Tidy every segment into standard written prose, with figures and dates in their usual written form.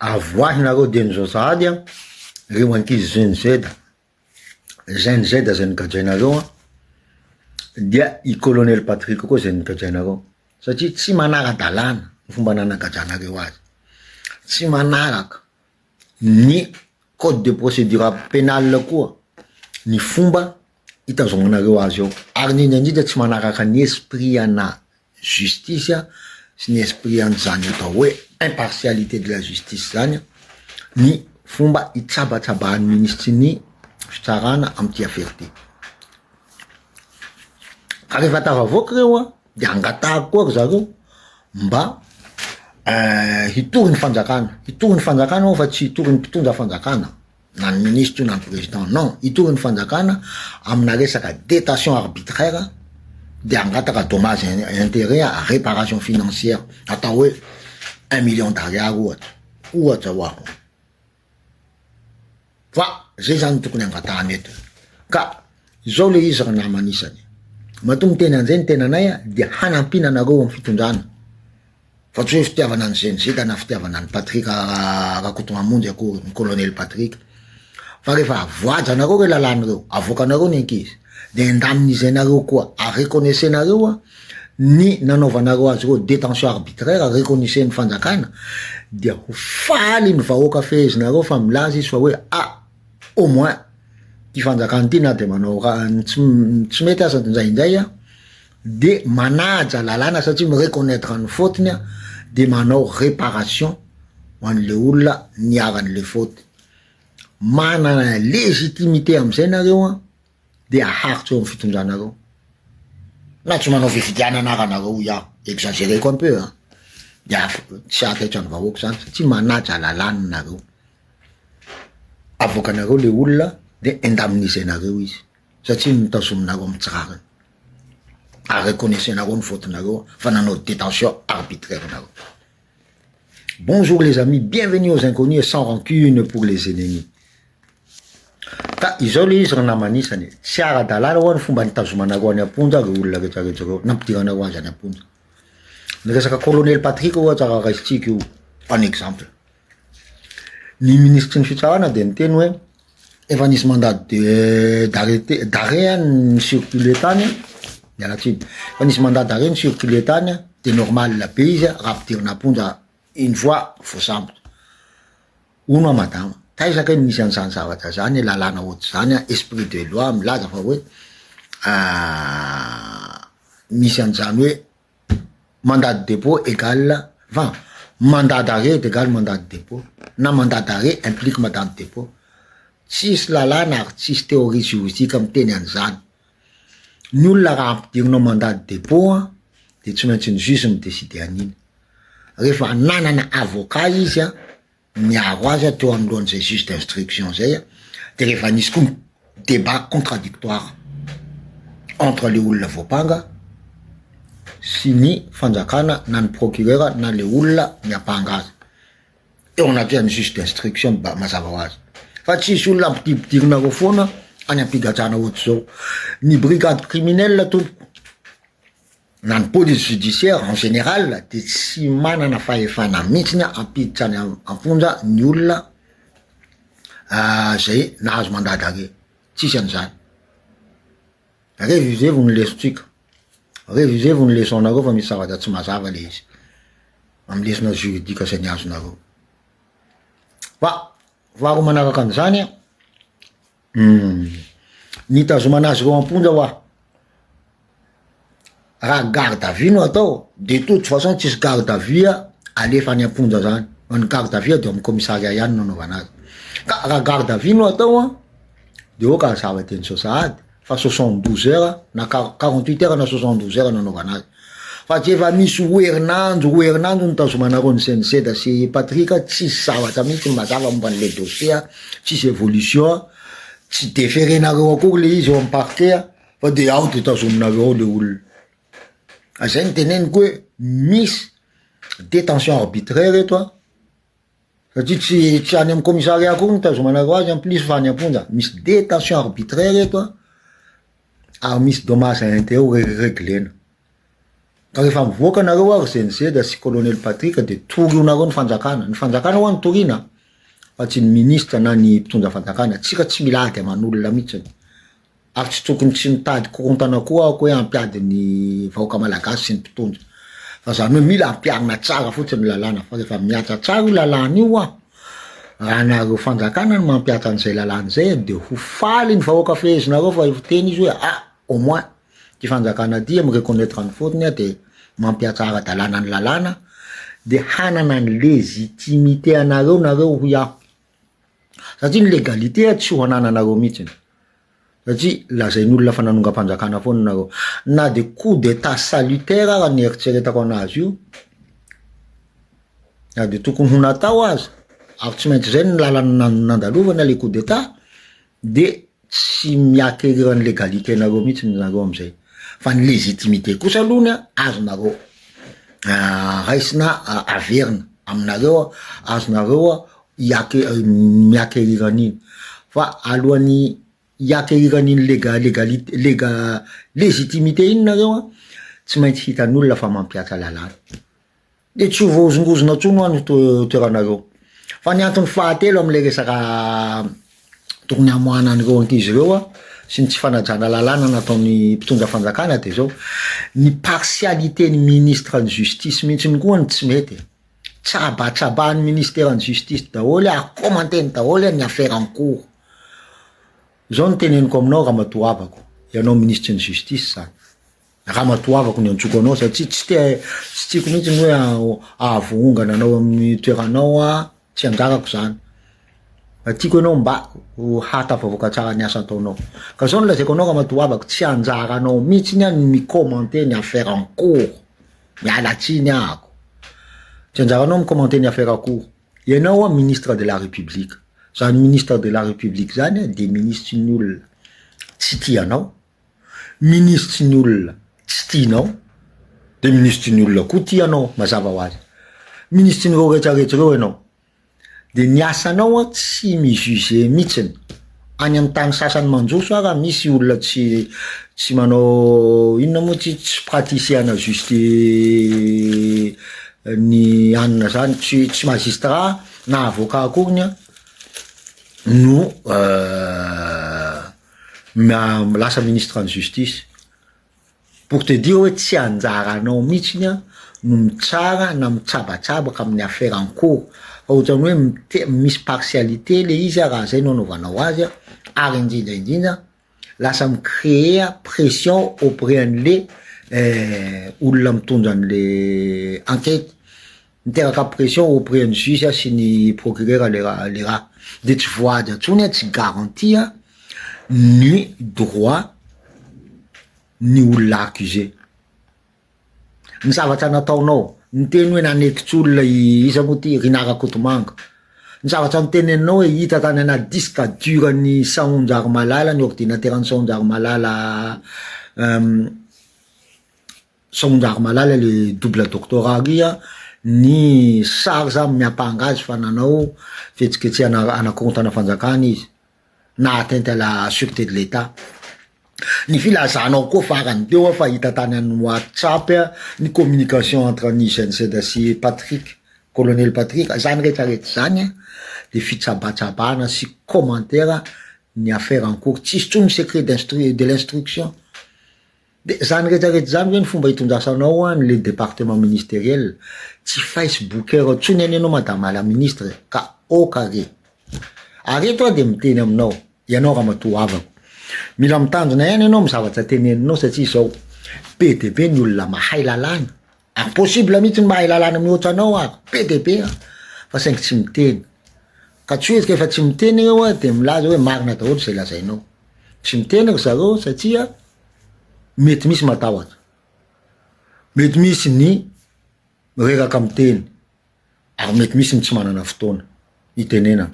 avoahinareo dian'izao sahady a reo ankizy Gen Z zay nikadrainareo a dia i colonel Patrick koa zay nikadrainareo satria tsy manara-dalàna ny fomba nanakajranareo azy, tsy manaraka ny code de procédure pénale koa ny fomba itazomanareo azy eo, ary n'indrindra tsy manaraka ny esprit ana justice sy ny esprit an'izany atao hoe impartialité de la justice zany ny fomba itsabatsabahan'ny ministry ny fitsarana amty aferty. Ka rehefa tafavoaka reo a de angatahako koa zareo mba hitory ny fanjakana ao fa tsy hitory ny mpitondra fanjakana na ny ministre na ny président, non, hitory ny fanjakana amina resaka détention arbitraire de angataka dommage intérêt à réparation financière atao hoe 1 million d'ariary ohatra hoaho fa zay zany tokony angatahany eto. Ka zao le izy raha namanisany matonga tena an'izay ny tenanay a de hanampina anareo amin'ny fitondrana fa tsy hoe fitiavana ny Gen-Z na fitiavana ny Patrick Rakotomamonjy akory ny colonel Patrick, fa rehefa avoaja anareo re lalanareo avoaka anareo ny ankizy de indamnisenareo koa areconnaissenareo a ny nanaovanareo azy reo détention arbitraire reconnaissen'ny fanjakana dia ho faly ny vahoaka fehezinareo fa milaza izy fa hoe au moins ty fanjakana ty na de manao raha tsy mety asa ndraindray a de manaja lalàna satria mireconnaître ny fautiny a de manao réparation ho an'le olona niaran'le faute, manana légitimité am'izay nareo a de aharitra eo amin'ny fitondranareo na tsy manao fifidianana ranareo ia exagéreko un peu a de tsy ataitra ny vahoaka zany satria manaja lalàna nareo, avoakanareo le olona de indamnisenareo izy satria nitazominareo amin'ny tsirariny, areconnaissenareo ny fautinareo fa nanao détention arbitraire nareo. Bonjour les amis, bienvenue aux inconnus et sans rancune pour les ennemis. Ka izao le izy raha namanisany tsy ara-dalàna ho ny fomba nitazomanareo any amponja re olona rehetrarehetra reo nampidiranareo azy any amponja. Ny resaka colonel Patrick ohatra raha raisitsika io en exemple, ny ministre ny fitsarana de niteny hoe efa nisy mandat d'arrêt ny circuler tany mialatsiny, efa nisy mandat d'arrêt ny circuler tany de normal la be izy raha ampidirana amponja une fois fo sambotra ono a madama taizaka ny misy an'izany zavatra zany lalàna ohatry zany esprit de loi milaza fa hoe misy an'izany hoe mandat de dépôt égale enfin mandat d'arrêt égale mandat de dépôt na mandat d'arrêt implique mandat de dépôt, tsisy lalàna ary tsisy théorie juridique miteny an'izany. Ny olona raha ampidirinao mandat de dépôt de tsy maintsy ny juge midécider an'iny, rehefa nanana avocat izy a miaro azy teo anoloan'izay juge d'instruction zay de rehefa nisy koa débat contradictoire entre le olona voapanga sy ny fanjakana na ny procureur na le olona miapanga azy eo anatin'ny juge d'instruction mazava ho azy, fa tsisy olona ampidirinareo foana any ampigadrana ohatry zao ny brigade criminelle tompoko na ny police judiciaire en général de tsy manana fahefana mihitsiny ampiditra any amponja ny olona zay nahazo mandat d'arrêt, tsisy an'izany. Révisez-vous ny lesotsika, révisez-vous ny leçonnareo fa misy zavatra tsy mazava le izy amy lesona juridique zay niazonareo. Fa varo manaraka an'izany nitazomana azy reo amponja hoa raha garde à vue no atao de toute façon tsisy garde à vue alefa any amponja zany, ny garde à vue de amy commissariat ihany nanaovana azy. Ka raha garde à vue no atao de ao ka zava teny sosahady fa 72 heures na 48 heures na 72 heures nanaovana azy, fa tsy efa misy herinandro nitazomanareo ny Gen-Z sy Patrick tsisy zavatra mihitsy mazava momba an'le dossier, tsisy évolution, tsy déférenareo akory le izy eo amy parquet fa de ao de tazominareo ao le olona. Zay ny teneniko hoe misy détention arbitraire eto satria tsy any amy commissariat akory nitazomanareo azy en plus fa any amponja, misy détention arbitraire eto ary misy dommage intérêt réglena. ka rehefa mivoaka nareo ary CNC da sy colonel Patrick de torinareo ny fanjakana ho any torina fa tsy ny ministre na ny mpitondra fanjakana tsika tsy mila ady aman'olona mihitsy ary tsy tokony tsy mitady korontana koa ako hoe ampiady ny vahoaka malagasy sy ny mpitondra fa zany hoe mila ampiarina tsara fotsiny lalàna fa rehefa miatra tsara io lalàna io raha nareo fanjakana no mampiatra an'izay lalàna zay de ho faly ny vahoaka fehezinareo fa teny izy hoe au moins ty fanjakana ty mireconnaître ny fautiny de mampiatra ara-dalàna ny lalàna de hanana ny légitimité anareo nareo ho iaho satria ny légalité tsy ho anananareo mihitsy satria lazain'olona fa nanonga-panjakana foana nareo na de coup d'état salutaire raha ny eritseretako anazy io na de tokony ho natao azy ary tsy maintsy zay ny lalana nandalovana le coup d'état de tsy miakerirany légalité nareo mihitsy nareo amizay fa ny légitimité kosa aloha azonareo raisina averina aminareo azonareo miakeriran'iny fa alohan'ny iakerirany légitimité iny nareo tsy maintsy hitan'olona fa mampiatra lalàna de tsy vozongozona tsony ho any toeranareo fa ny antony fahatelo am'le resaka tokony amoana an'ireo ankizy ireo sy ny tsy fanajana lalàna nataony mpitondra fanjakana de zao ny partialité ny ministre ny justice mihitsy ny koa ny tsy mety tsabatsabany ministère ny justice daholy akomanteny daholy ny affaire en cours zao ny teneniko aminao Ramatoavako ianao ministre ny justice zany Ramatoavako ny antsoko anao satria tsy tiako mihitsy ny hoe ahavoongana anao amin'ny toeranao tsy anjarako zany tiako ianao mba hatafavoaka tsara ny asa ataonao ka zao nolazaiko anao Ramatoavako tsy anjaranao mihitsy ny micommente ny affaire en cours mialatsiny ahako tsy anjaranao micommente ny affaire en cours ianao ministre de la république zany ministre de la république zany de ministre ny olona tsy tianao ministre ny olona tsy tianao de ministre ny olona koa tianao mazava ho azy ministre ny reo rehetrarehetra reo ianao de ny asanao tsy mijuge mihitsiny any amin'ny tany sasany manjoso raha misy olona tsy manao inona moa tsy praticiana juste ny anina zany tsy magistrat na avocat akory no lasa ministre en justice pour te dire hoe tsy anjaranao mihitsiny no mitsara na mitsabatsabaka amin'ny affaire en cours fa ohatrany hoe misy partialité le izy raha zay no anaovanao azy ary indrindra lasa micréer pression auprès an'le olona mitondra an'le enquête miteraka pression auprès ny juge sy ny procureur le raha de tsy voady atsony tsy garantia ny droit ny olona accusé ny zavatra nataonao ny teny hoe nanekitsy olona iza moa ty Rinara Kotomanga ny zavatra niteneninao hoe hita tany anaty disque dur ny Saonjary Malala ny ordinateur ny Saonjary Malala Saonjary Malala le double doctorat ria ny sary zany miapangazy fa nanao fetsiketsy anakorontana fanjakana izy na atteinte à la sûreté de l'État ny filazanao koa farany teo fa hita tany amin'ny WhatsApp ny communication entre ny CNC sy Patrick colonel Patrick zany rehetrarehetra zany de fitsabatsabana sy commentaire ny affaire en cours tsisy tsony secret de l'instruction de zany rehetrarehetra zany hoe ny fomba hitondrasanao ny le département ministériel tsy facebooker tsony any anao madame la ministre ka au carré areto de miteny aminao ianao Ramatoavako mila mitandrina ihany ianao mizavatra teneninao satria zao PDB ny olona mahay lalàna impossible mihitsy ny mahay lalàna mihoatra anao PDB fa saingy tsy miteny ka tsy hoe efa tsy miteny eo de milaza hoe marina daholo zay lazainao tsy miteny ry zareo satria mety misy matahotra mety misy ny reraka miteny ary mety misy ny tsy manana fotoana hitenenana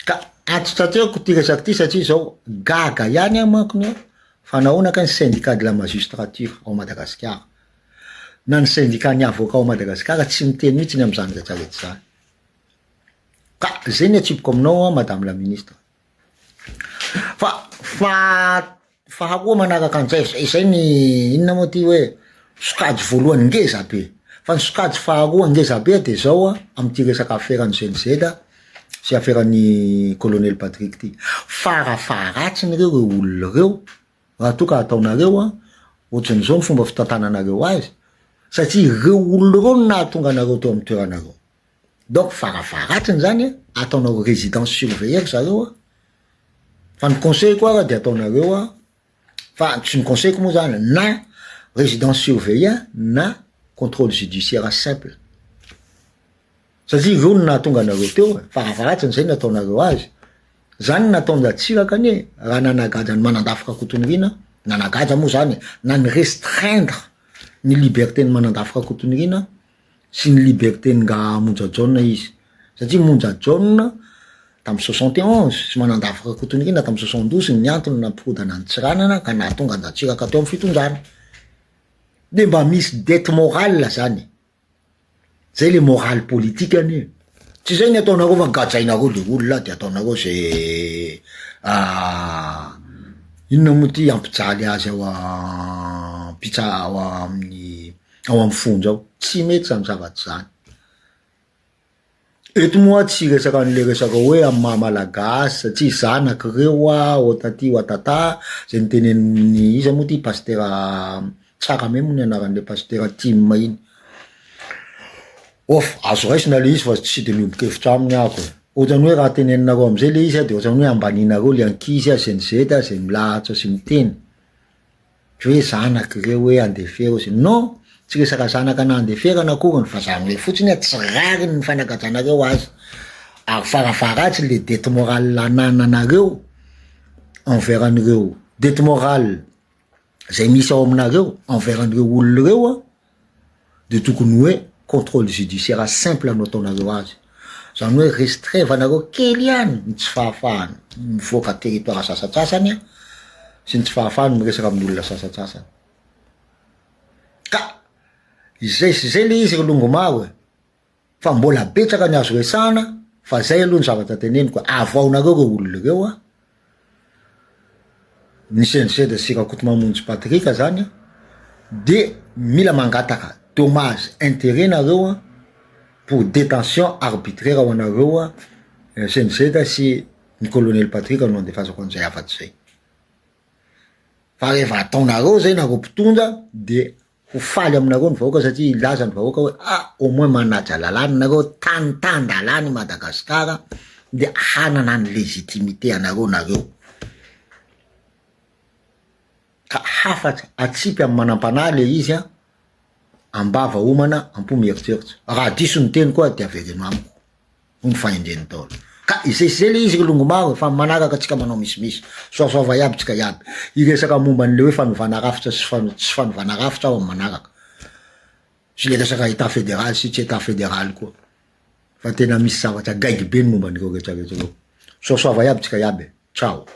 ka atitratreako ty resaky ty satria zao gaga ihany mankony fa naonaka ny syndicat de la magistrature ao Madagasikara na ny syndicat ny avocat ao Madagasikara tsy miteny mihitsy ny am'izany rehetrarehetra zany ka zay ny atsipoko aminao madame la ministre fa hakoa manaraka an'izay zay ny inona moa ty hoe sokajy voalohany ngeza be fa ny sokajy faharoa ngeza be de zao amty resaka aferany CNC sy aferany colonel Patrick ty farafaharatsiny reo olona reo raha toka ataonareo ohatrany zao ny fomba fitantananareo azy satria reo olona reo nahatonga anareo teo amy toeranareo donc farafaharatsiny zany ataonareo résidence surveillée zareo fa ny conseil koa raha de ataonareo fa tsy ny conseil moa zany na résidence surveillée na contrôle judiciaire simple satria reo nahatonga anareo teo farafaharatsiny zay nataonareo azy zany nataonja tsiraka anie raha nanagaja ny manandafaka kotonirina nanagaja moa zany na ny restreindre ny liberté ny manandafaka kotonirina sy ny liberté nga monja jaune izy satria monja jaune tamy 71 sy manandafaka kotonirina tamy 72 ny antony nampirodana ny tsiranana ka nahatonga anjatsiraka teo amy fitondrana de mba misy dette morale zany zay le morale politique anie tsy zay ny ataonareo fa gajainareo le olona de ataonareo zay inona moa ty ampijaly azy ao pitsa ao amin'ny ao amy fonja ao tsy mety zany zavatsy zany eto moa tsy resaka an'le resaka hoe amy mahamalagasy satria zanaky reo otaty oatata zay nitenen'ny iza moa ty pasteur tsara memo ny anaran'le pasteur Tim iny azo raisina le izy fa tsy de miombokevitra aminy ako ohatrany hoe raha teneninareo amizay le izy de ohatrany hoe ambaninareo le ankizy CNZ zay milatsa sy miteny hoe zanaky reo hoe andefera sy non tsy resaka zanaka na andefera na akorany fa zany hoe fotsiny tsy rariny ny fanagajanareo azy ary farafaharatsy le dette morale lanananareo envers an'ireo dette morale zay misy ao aminareo envers an'ireo olona reo de tokony hoe contrôle judiciaire simple no ataonareo azy zany hoe restreint anareo kely ihany ny tsy fahafahany mivoaka territoire sasatsasany sy ny tsy fahafahany miresaka amin'olona sasatsasany ka izay sy zay le izy rolongo maro fa mbola betsaka ny azo resana fa zay aloha ny zavatra teneniko avaonareo reo olona reo ny CNC sirakoto mamonjy Patrika zany de mila mangataka dommage intérêt nareo pour détention arbitraire ao anareo CNZ sy ny colonel Patrick no andefasako an'izay afatsy zay fa rehefa ataonareo zay nareo mpitondra de ho faly aminareo ny vahoaka satria ilaza ny vahoaka hoe au moins manaja lalany nareo tan-tan-dalany Madagasikara de hanana ny légitimité anareo ka hafatsy atsipy amy manam-panahy le izy ambava omana ampo mieritseritsy raha diso ny teny koa de averino amiko ny fahendreny taolo ka izay le izy longo maro fa manaraka atsika manao misimisy soasoava iaby tsika iaby iresaka momba an'le hoe fanovana rafitra sy fanovana rafitra ao amy manaraka sy le resaka état fédéral sy tsy état fédéral koa fa tena misy zavatra gaigy be ny momba an'ireo rehetrarehetra reo soasoava iaby tsika iaby ciao